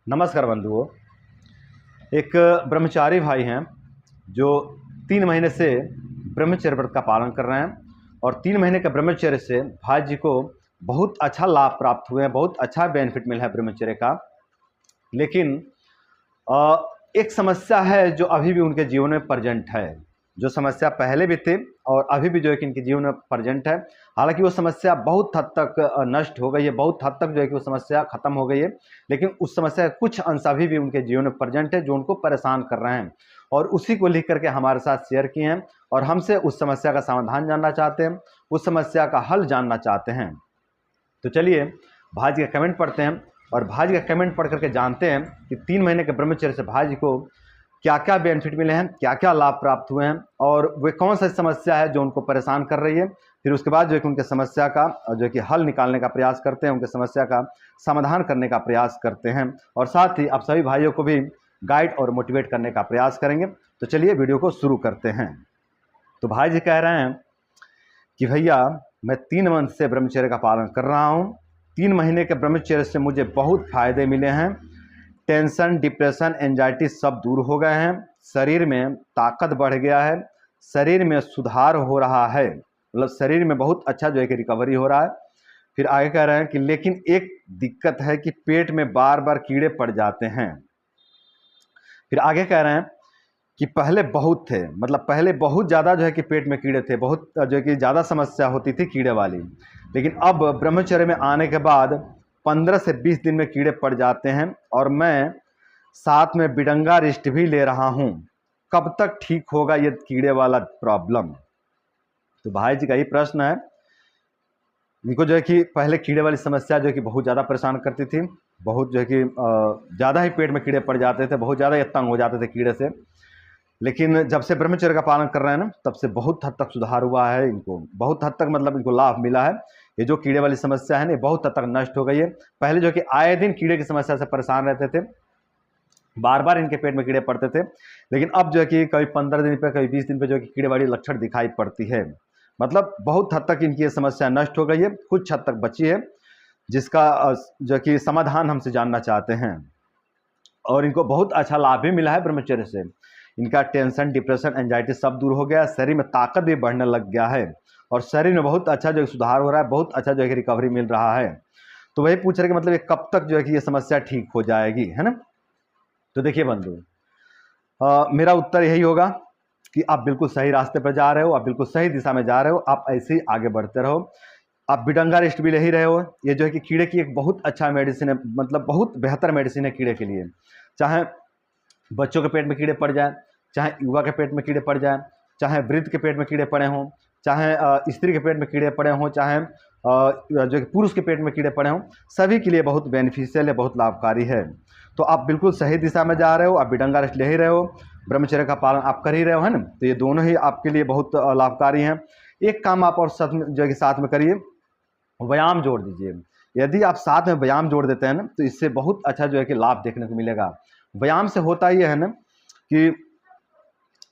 नमस्कार बंधुओं। एक ब्रह्मचारी भाई हैं जो 3 महीने से ब्रह्मचर्य व्रत का पालन कर रहे हैं और 3 महीने के ब्रह्मचर्य से भाई जी को बहुत अच्छा लाभ प्राप्त हुए हैं, बहुत अच्छा बेनिफिट मिला है ब्रह्मचर्य का। लेकिन अ, एक समस्या है जो अभी भी उनके जीवन में प्रेजेंट है। जो समस्या पहले भी थी और अभी भी जो है कि इनके जीवन में प्रेजेंट है। हालांकि वो समस्या बहुत हद तक नष्ट हो गई है, बहुत हद तक जो है कि वो समस्या खत्म हो गई है, लेकिन उस समस्या का कुछ अंश अभी भी उनके जीवन में प्रेजेंट है जो उनको परेशान कर रहे हैं और उसी को लिख करके हमारे साथ शेयर किए हैं और हमसे उस समस्या का समाधान जानना चाहते हैं, उस समस्या का हल जानना चाहते हैं। तो चलिए भाई जी का कमेंट पढ़ते हैं और भाई जी का कमेंट पढ़ करके जानते हैं कि 3 महीने के ब्रह्मचर्य से भाई जी को क्या क्या बेनिफिट मिले हैं, क्या क्या लाभ प्राप्त हुए हैं और वे कौन सी समस्या है जो उनको परेशान कर रही है। फिर उसके बाद जो है कि उनके समस्या का जो है कि हल निकालने का प्रयास करते हैं, उनके समस्या का समाधान करने का प्रयास करते हैं और साथ ही आप सभी भाइयों को भी गाइड और मोटिवेट करने का प्रयास करेंगे। तो चलिए वीडियो को शुरू करते हैं। तो भाई जी कह रहे हैं कि भैया मैं 3 मंथ से ब्रह्मचर्य का पालन कर रहा हूँ। 3 महीने के ब्रह्मचर्य से मुझे बहुत फायदे मिले हैं। टेंशन, डिप्रेशन, एंजाइटी सब दूर हो गए हैं। शरीर में ताकत बढ़ गया है, शरीर में सुधार हो रहा है, मतलब शरीर में बहुत अच्छा जो है कि रिकवरी हो रहा है। फिर आगे कह रहे हैं कि लेकिन एक दिक्कत है कि पेट में बार बार कीड़े पड़ जाते हैं। फिर आगे कह रहे हैं कि पहले बहुत थे, मतलब पहले बहुत ज़्यादा जो है कि पेट में कीड़े थे, बहुत जो है कि ज़्यादा समस्या होती थी कीड़े वाली। लेकिन अब ब्रह्मचर्य में आने के बाद 15 से 20 दिन में कीड़े पड़ जाते हैं और मैं साथ में बिडंगा रिस्ट भी ले रहा हूँ। कब तक ठीक होगा ये कीड़े वाला प्रॉब्लम? तो भाई जी का ही प्रश्न है। इनको जो है कि पहले कीड़े वाली समस्या जो है कि बहुत ज़्यादा परेशान करती थी, बहुत जो है कि ज़्यादा ही पेट में कीड़े पड़ जाते थे, बहुत ज़्यादा ये तंग हो जाते थे कीड़े से। लेकिन जब से ब्रह्मचर्य का पालन कर रहे हैं ना, तब से बहुत हद तक सुधार हुआ है इनको, बहुत हद तक मतलब इनको लाभ मिला है। ये जो कीड़े वाली समस्या है ना, बहुत हद तक नष्ट हो गई है। पहले जो कि आए दिन कीड़े की समस्या से परेशान रहते थे, बार बार इनके पेट में कीड़े पड़ते थे, लेकिन अब जो है कि कभी 15 दिन पे, कभी 20 दिन पे जो है कि कीड़े वाली लक्षण दिखाई पड़ती है। मतलब बहुत हद तक इनकी ये समस्या नष्ट हो गई है, कुछ हद तक बची है, जिसका जो कि समाधान हमसे जानना चाहते हैं। और इनको बहुत अच्छा लाभ भी मिला है ब्रह्मचर्य से। इनका टेंशन, डिप्रेशन, एंजाइटी सब दूर हो गया, शरीर में ताकत भी बढ़ने लग गया है और शरीर में बहुत अच्छा जो है सुधार हो रहा है, बहुत अच्छा जो है रिकवरी मिल रहा है। तो वही पूछ रहे कि मतलब ये कब तक जो है कि ये समस्या ठीक हो जाएगी, है ना। तो देखिए बंधु, मेरा उत्तर यही होगा कि आप बिल्कुल सही रास्ते पर जा रहे हो, आप बिल्कुल सही दिशा में जा रहे हो, आप ऐसे ही आगे बढ़ते रहो। आप बिडंगा रेस्ट भी ले ही रहे हो। ये जो है कि कीड़े की एक बहुत अच्छा मेडिसिन है, मतलब बहुत बेहतर मेडिसिन है कीड़े के लिए। चाहे बच्चों के पेट में कीड़े पड़ जाए, चाहे युवा के पेट में कीड़े पड़ जाए, चाहे वृद्ध के पेट में कीड़े पड़े हों, चाहे स्त्री के पेट में कीड़े पड़े हों, चाहे जो कि पुरुष के पेट में कीड़े पड़े हों, सभी के लिए बहुत बेनिफिशियल है, बहुत लाभकारी है। तो आप बिल्कुल सही दिशा में जा रहे हो, आप बिडंगा रेस्ट ले ही रहे हो, ब्रह्मचर्य का पालन आप कर ही रहे हो, है ना। तो ये दोनों ही आपके लिए बहुत लाभकारी हैं। एक काम आप और साथ में जो है कि साथ में करिए, व्यायाम जोड़ दीजिए। यदि आप साथ में व्यायाम जोड़ देते हैं ना, तो इससे बहुत अच्छा जो है कि लाभ देखने को मिलेगा। व्यायाम से होता ये है ना कि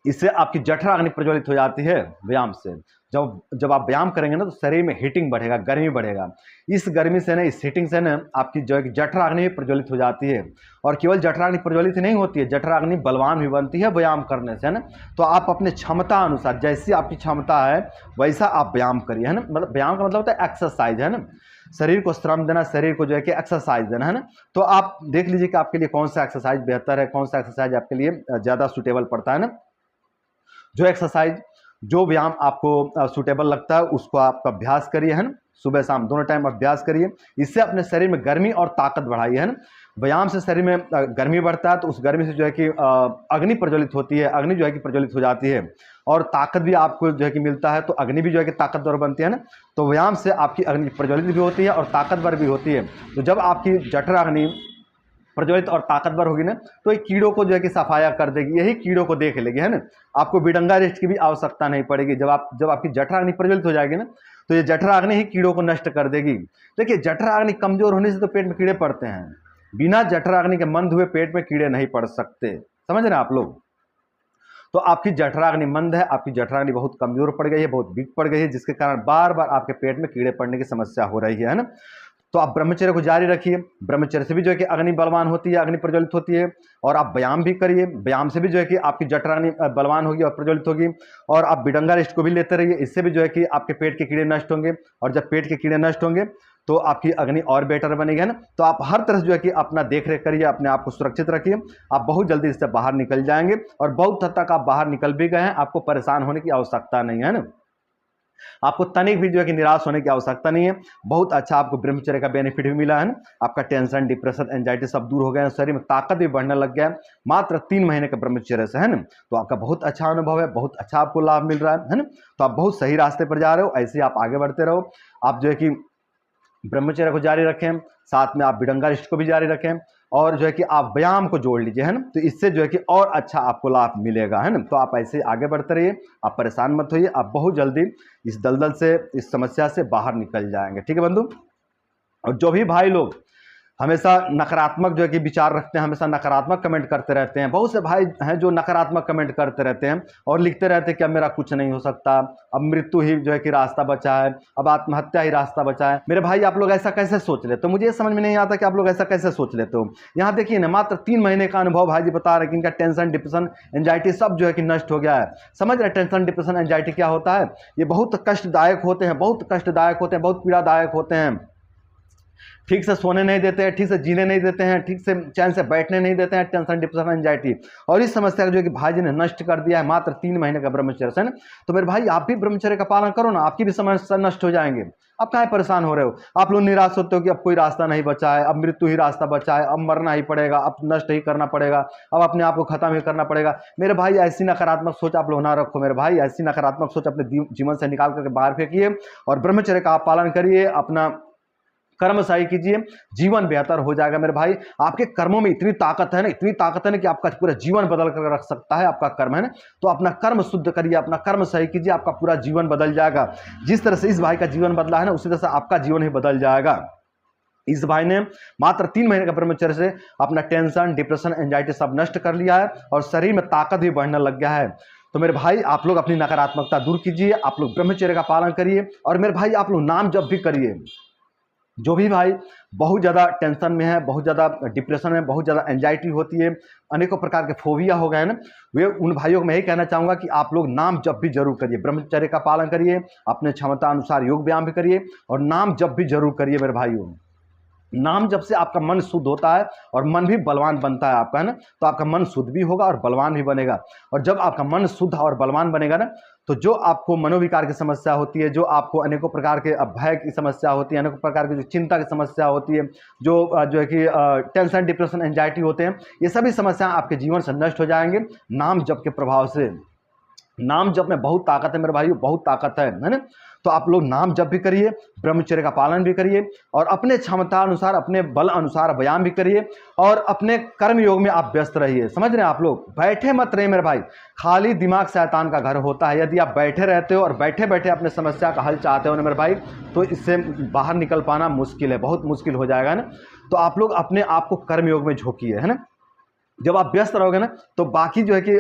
इससे आपकी जठराग्नि प्रज्वलित हो जाती है। व्यायाम से जब जब आप व्यायाम करेंगे ना, तो शरीर में हीटिंग बढ़ेगा, गर्मी बढ़ेगा। इस गर्मी से ना, इस हीटिंग से ना आपकी जो है जठराग्नि भी प्रज्वलित हो जाती है। और केवल जठराग्नि प्रज्वलित नहीं होती है, जठराग्नि बलवान भी बनती है व्यायाम करने से, है ना। तो आप अपने क्षमता अनुसार, जैसी आपकी क्षमता है वैसा आप व्यायाम करिए, है ना। मतलब व्यायाम का मतलब होता है एक्सरसाइज, है ना। शरीर को श्रम देना, शरीर को जो है कि एक्सरसाइज देना, है ना। तो आप देख लीजिए कि आपके लिए कौन सा एक्सरसाइज बेहतर है, कौन सा एक्सरसाइज आपके लिए ज़्यादा सूटेबल पड़ता है ना। जो एक्सरसाइज, जो व्यायाम आपको सूटेबल लगता है उसको आप अभ्यास करिए, है ना। सुबह शाम दोनों टाइम अभ्यास करिए। इससे अपने शरीर में गर्मी और ताकत बढ़ाइए, है ना। व्यायाम से शरीर में गर्मी बढ़ता है, तो उस गर्मी से जो है कि अग्नि प्रज्वलित होती है, अग्नि जो है कि प्रज्वलित हो जाती है और ताकत भी आपको जो है कि मिलता है, तो अग्नि भी जो है कि ताकतवर बनती है ना। तो व्यायाम से आपकी अग्नि प्रज्वलित भी होती है और ताकतवर भी होती है। तो जब आपकी जठराग्नि प्रज्वलित और ताकतवर होगी ना, तो ये कीड़ों को जो है कि सफाया कर देगी, यही कीड़ों को देख लेगी, है ना। आपको बिडंगा रेस्ट की भी आवश्यकता नहीं पड़ेगी। जब आपकी जठराग्नि प्रज्वलित हो जाएगी ना, तो ये जठराग्नि ही कीड़ों को नष्ट कर देगी। देखिए, जठराग्नि कमजोर होने से तो पेट में कीड़े पड़ते हैं, बिना जठराग्नि के मंद हुए पेट में कीड़े नहीं पड़ सकते, समझ रहे हैं आप लोग। तो आपकी जठराग्नि मंद है, आपकी जठराग्नि बहुत कमजोर पड़ गई है, बहुत वीक पड़ गई है, जिसके कारण बार बार आपके पेट में कीड़े पड़ने की समस्या हो रही है ना। तो आप ब्रह्मचर्य को जारी रखिए। ब्रह्मचर्य से भी जो है कि अग्नि बलवान होती है, अग्नि प्रज्वलित होती है। और आप व्यायाम भी करिए, व्यायाम से भी जो है कि आपकी जठराग्नि बलवान होगी और प्रज्वलित होगी। और आप बिडंगा रेस्ट को भी लेते रहिए, इससे भी जो है कि आपके पेट के कीड़े नष्ट होंगे। और जब पेट के कीड़े नष्ट होंगे तो आपकी अग्नि और बेटर बनेगी, है ना। तो आप हर तरह से जो है कि अपना देख रेख करिए, अपने आप को सुरक्षित रखिए। आप बहुत जल्दी इससे बाहर निकल जाएंगे और बहुत हद तक आप बाहर निकल भी गए हैं, आपको परेशान होने की आवश्यकता नहीं है ना। आपको तनिक भी जो है कि निराश होने की आवश्यकता नहीं है। बहुत अच्छा आपको ब्रह्मचर्य का बेनिफिट भी मिला है ना। आपका टेंशन, डिप्रेशन, एंजाइटी सब दूर हो गए हैं, शरीर में ताकत भी बढ़ने लग गया है मात्र 3 महीने के ब्रह्मचर्य से, है ना। तो आपका बहुत अच्छा अनुभव है, बहुत अच्छा आपको लाभ मिल रहा है ना। तो आप बहुत सही रास्ते पर जा रहे हो, ऐसे ही आप आगे बढ़ते रहो। आप जो है कि ब्रह्मचर्य को जारी रखें, साथ में आप बिडंगा रिष्ट को भी जारी रखें, और जो है कि आप व्यायाम को जोड़ लीजिए, है ना। तो इससे जो है कि और अच्छा आपको लाभ मिलेगा, है ना। तो आप ऐसे आगे बढ़ते रहिए, आप परेशान मत होइए, आप बहुत जल्दी इस दलदल से, इस समस्या से बाहर निकल जाएंगे। ठीक है बंधु। और जो भी भाई लोग हमेशा नकारात्मक जो है कि विचार रखते हैं, हमेशा नकारात्मक कमेंट करते रहते हैं, बहुत से भाई हैं जो नकारात्मक कमेंट करते रहते हैं और लिखते रहते हैं कि अब मेरा कुछ नहीं हो सकता, अब मृत्यु ही जो है कि रास्ता बचा है, अब आत्महत्या ही रास्ता बचा है। मेरे भाई आप लोग ऐसा कैसे सोच लेते हो? मुझे ये समझ में नहीं आता कि आप लोग ऐसा कैसे सोच लेते हो। यहाँ देखिए ना, मात्र 3 महीने का अनुभव भाई जी बता रहे हैं कि इनका टेंशन, डिप्रेशन, एंजाइटी सब जो है कि नष्ट हो गया है। समझ रहे टेंशन, डिप्रेशन, एंजाइटी क्या होता है? ये बहुत कष्टदायक होते हैं, बहुत कष्टदायक होते हैं, बहुत पीड़ादायक होते हैं। ठीक से सोने नहीं देते हैं, ठीक से जीने नहीं देते हैं, ठीक से चैन से बैठने नहीं देते हैं, टेंशन, डिप्रेशन, एंजाइटी। और इस समस्या को जो है कि भाई जी ने नष्ट कर दिया है मात्र 3 महीने का ब्रह्मचर्य से ना। तो मेरे भाई आप भी ब्रह्मचर्य का पालन करो ना, आपकी भी समस्या नष्ट हो जाएंगे। आप काहे परेशान हो रहे हो? आप लोग निराश होते हो कि अब कोई रास्ता नहीं बचा है, अब मृत्यु ही रास्ता बचा है, अब मरना ही पड़ेगा, अब नष्ट ही करना पड़ेगा, अब अपने आप को खत्म ही करना पड़ेगा। मेरे भाई ऐसी नकारात्मक सोच आप लोग ना रखो। मेरे भाई ऐसी नकारात्मक सोच अपने जीवन से निकाल करके बाहर फेंकिए और ब्रह्मचर्य का आप पालन करिए, अपना कर्म सही कीजिए, जीवन बेहतर हो जाएगा। मेरे भाई आपके कर्मों में इतनी ताकत है ना, इतनी ताकत है ना कि आपका पूरा जीवन बदल कर रख सकता है आपका कर्म, है ना। तो अपना कर्म शुद्ध करिए, अपना कर्म सही कीजिए, आपका पूरा जीवन बदल जाएगा। जिस तरह से इस भाई का जीवन बदला है ना, उसी तरह से आपका जीवन ही बदल जाएगा। इस भाई ने मात्र 3 महीने का ब्रह्मचर्य से अपना टेंशन, डिप्रेशन, एंजाइटी सब नष्ट कर लिया है और शरीर में ताकत भी बढ़ने लग गया है। तो मेरे भाई आप लोग अपनी नकारात्मकता दूर कीजिए, आप लोग ब्रह्मचर्य का पालन करिए। और मेरे भाई आप लोग नाम जप भी करिए। जो भी भाई बहुत ज़्यादा टेंशन में है, बहुत ज़्यादा डिप्रेशन में, बहुत ज़्यादा एंजाइटी होती है, अनेकों प्रकार के फोबिया हो गए ना, वे उन भाइयों को मैं यही कहना चाहूँगा कि आप लोग नाम जप भी जरूर करिए, ब्रह्मचर्य का पालन करिए, अपने क्षमता अनुसार योग व्यायाम भी करिए और नाम जप भी जरूर करिए मेरे भाइयों। नाम जब से आपका मन शुद्ध होता है और मन भी बलवान बनता है आपका, है ना। तो आपका मन शुद्ध भी होगा और बलवान भी बनेगा। और जब आपका मन शुद्ध और बलवान बनेगा ना, तो जो आपको मनोविकार की समस्या होती है, जो आपको अनेकों प्रकार के भय की समस्या होती है, अनेकों प्रकार की जो चिंता की समस्या होती है, जो है कि टेंशन, डिप्रेशन, एंजाइटी होते हैं, ये सभी समस्याएं आपके जीवन से नष्ट हो जाएंगे नाम जप के प्रभाव से। नाम जप में बहुत ताकत है मेरे भाइयों, बहुत ताकत है ना। तो आप लोग नाम जप भी करिए, ब्रह्मचर्य का पालन भी करिए और अपने क्षमता अनुसार, अपने बल अनुसार व्यायाम भी करिए और अपने कर्म योग में आप व्यस्त रहिए। समझ रहे हैं आप लोग? बैठे मत रहिए मेरे भाई, खाली दिमाग शैतान का घर होता है। यदि आप बैठे रहते हो और बैठे बैठे अपने समस्या का हल चाहते हो ना मेरे भाई, तो इससे बाहर निकल पाना मुश्किल है, बहुत मुश्किल हो जाएगा ना। तो आप लोग अपने आप को कर्म योग में झोंकिए, है ना। जब आप व्यस्त रहोगे ना, तो बाकी जो है कि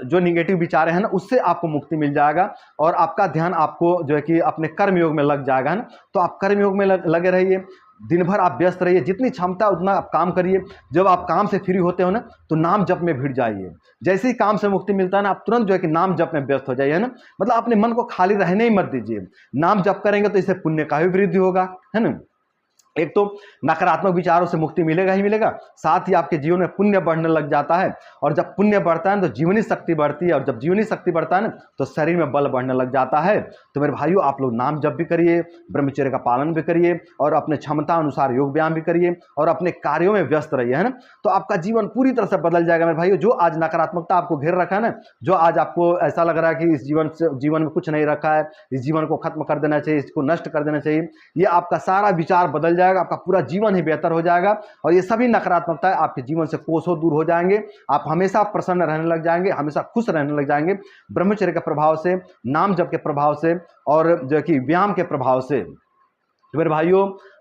जो निगेटिव विचार हैं ना, उससे आपको मुक्ति मिल जाएगा और आपका ध्यान आपको जो है कि अपने कर्म योग में लग जाएगा, है ना। तो आप कर्म योग में लगे रहिए, दिन भर आप व्यस्त रहिए, जितनी क्षमता उतना आप काम करिए। जब आप काम से फ्री होते हो ना, तो नाम जप में भिड़ जाइए। जैसे ही काम से मुक्ति मिलता है ना, आप तुरंत जो है कि नाम जप में व्यस्त हो जाइए, है ना। मतलब अपने मन को खाली रहने ही मत दीजिए। नाम जप करेंगे तो इससे पुण्य का भी वृद्धि होगा, है ना। एक तो नकारात्मक विचारों से मुक्ति मिलेगा ही मिलेगा, साथ ही आपके जीवन में पुण्य बढ़ने लग जाता है। और जब पुण्य बढ़ता है तो जीवनी शक्ति बढ़ती है, और जब जीवनी शक्ति बढ़ता है ना, तो शरीर में बल बढ़ने लग जाता है। तो मेरे भाइयों आप लोग नाम जप भी करिए, ब्रह्मचर्य का पालन भी करिए और अपने क्षमता अनुसार योग व्यायाम भी करिए और अपने कार्यों में व्यस्त रहिए, है ना। तो आपका जीवन पूरी तरह से बदल जाएगा मेरे भाइयों। जो आज नकारात्मकता आपको घेर रखा है ना, जो आज आपको ऐसा लग रहा है कि इस जीवन में कुछ नहीं रखा है, इस जीवन को खत्म कर देना चाहिए, इसको नष्ट कर देना चाहिए, ये आपका सारा विचार बदल जाएगा, आपका पूरा जीवन ही बेहतर हो जाएगा और ये सभी नकारात्मकताएं आपके जीवन से कोसों दूर हो जाएंगे। आप हमेशा प्रसन्न रहने लग जाएंगे, हमेशा खुश रहने लग जाएंगे ब्रह्मचर्य के प्रभाव से, नाम जप के प्रभाव से और जो कि व्यायाम के प्रभाव से। तो मेरे भाइयों,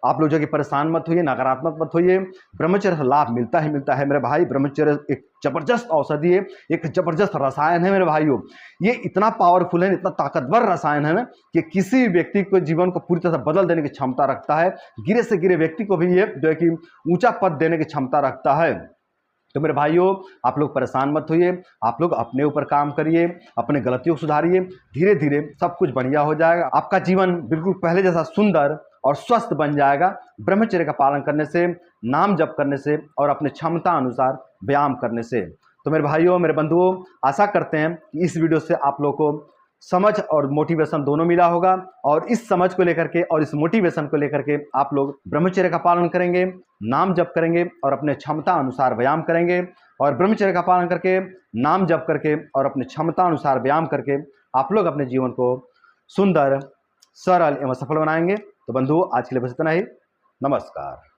आप लोग जो कि परेशान मत होइए, नकारात्मक मत होइए। ब्रह्मचर्य से लाभ मिलता ही मिलता है मेरे भाई। ब्रह्मचर्य एक जबरदस्त औषधि है, एक जबरदस्त रसायन है मेरे भाइयों। ये इतना पावरफुल है, इतना ताकतवर रसायन है ना कि किसी व्यक्ति को जीवन को पूरी तरह से बदल देने की क्षमता रखता है। गिरे से गिरे व्यक्ति को भी ये जो है कि ऊंचा पद देने की क्षमता रखता है। तो मेरे भाइयों, आप लोग परेशान मत होइए, आप लोग अपने ऊपर काम करिए, अपने गलतियों को सुधारिए। धीरे धीरे सब कुछ बढ़िया हो जाएगा। आपका जीवन बिल्कुल पहले जैसा सुंदर और स्वस्थ बन जाएगा ब्रह्मचर्य का पालन करने से, नाम जप करने से और अपने क्षमता अनुसार व्यायाम करने से। तो मेरे भाइयों, मेरे बंधुओं, आशा करते हैं कि इस वीडियो से आप लोग को समझ और मोटिवेशन दोनों मिला होगा। और इस समझ को लेकर के और इस मोटिवेशन को लेकर के आप लोग ब्रह्मचर्य का पालन करेंगे, नाम जप करेंगे और अपने क्षमता अनुसार व्यायाम करेंगे। और ब्रह्मचर्य का पालन करके, नाम जप करके और अपने क्षमता अनुसार व्यायाम करके आप लोग अपने जीवन को सुंदर, सरल एवं सफल बनाएंगे। तो बंधुओं, आज के लिए बस इतना ही। नमस्कार।